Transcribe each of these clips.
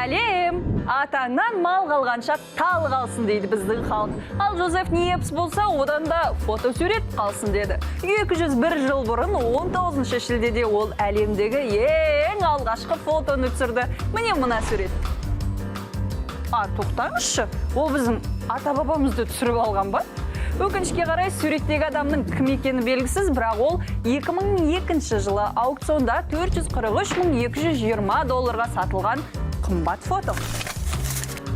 Сәлем! Атаңнан мал қалғанша тал қалсын дейді біздің халық. Ал Жозеф Ниепс болса, одан да фотосурет қалсын деді. 201 жыл бұрын 19 шілдеде ол әлемдегі ең алғашқы фотоны түсірді. Міне мына сурет. Тоқтаңызшы, ол біздің ата-бабамызды түсіріп алған ба? Өкінішке қарай суреттегі адамның кім екені белгісіз, бірақ ол 2002 жылы аукционда $443.220 сатылған қымбат фото.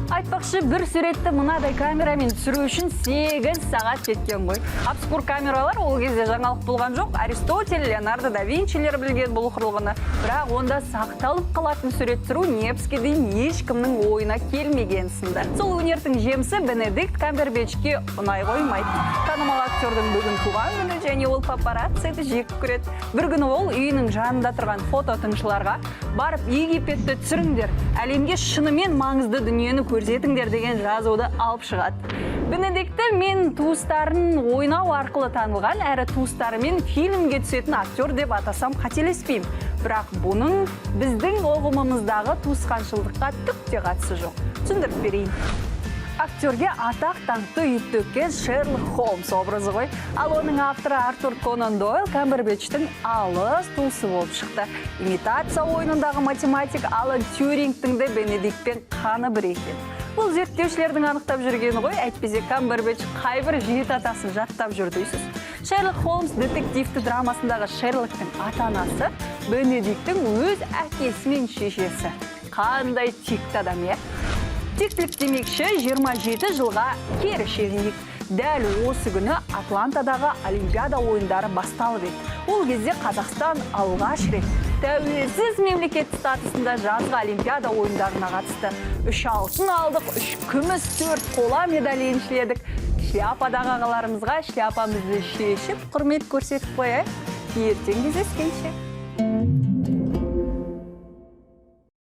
Айтпақшы, бір суретті мынадай камерамен түсіру үшін 8 сағат кеткен ғой. Обскур камералар ол кезде жаңалық болған жоқ. Аристотель, Леонардо да Винчилер білген бұл құрылғыны. Бірақ онда сақталып қалатын сурет түсіру Ниепске дейін ешкімнің ойына келмеген сынды. Сол өнердің жемісі Бенедикт Камбербэтчке ұнай қоймайды. Танымал актердің бүгін туған күні және ол папарацциді жек көреді. Bir күні ол үйінің жанында тұрған фототыншыларға барып Египетті түсіріңдер, әлемге шынымен маңызды дүниені көрсетіңдер деген жазуды алып шығады. Бенедиктті мен туыстарын ойнау арқылы танылған, әрі туыстарымен фильмге түсетін актер деп атасам қателеспеймін. Бірақ бұның біздің ұғымымыздағы туысқаншылдыққа түк те қатысы жоқ. Түсіндіріп берейін. Актерге атақ даңқты үйіп төккен Шерлок Холмс образы ғой. Ал оның авторы Артур Конан Дойл Камбербэтчтің алыс туысы болып шықты. Имитация ойынындағы математик Алан Тьюрингтің де Бенедиктпен қаны бір екен. Бұл зерттеушілердің анықтап жүргені ғой, әйтпесе Камбербэтч қайбір жеті атасын жаттап жүрдейсіз. Шерлок Холмс детективті драмасындағы Шерлоктың ата-анасы Бенедиктің өз әкесі мен шешесі. Қандай текті адам, е? Тектілік демекші 27 жылға кері шегінейік. Дәл осы күні Атлантадағы Олимпиада ойындары басталып еді. Ол кезде Қазақстан алғаш рет тәуелсіз мемлекет статусында жазғы Олимпиада ойындарына қатысты. 3 алтын алдық, 3 күміс, 4 қола медаль еншіледік. Шляпадағы ағаларымызға шляпамызды шешіп, құрмет көрсетіп қояйық. Ертең кездескенше.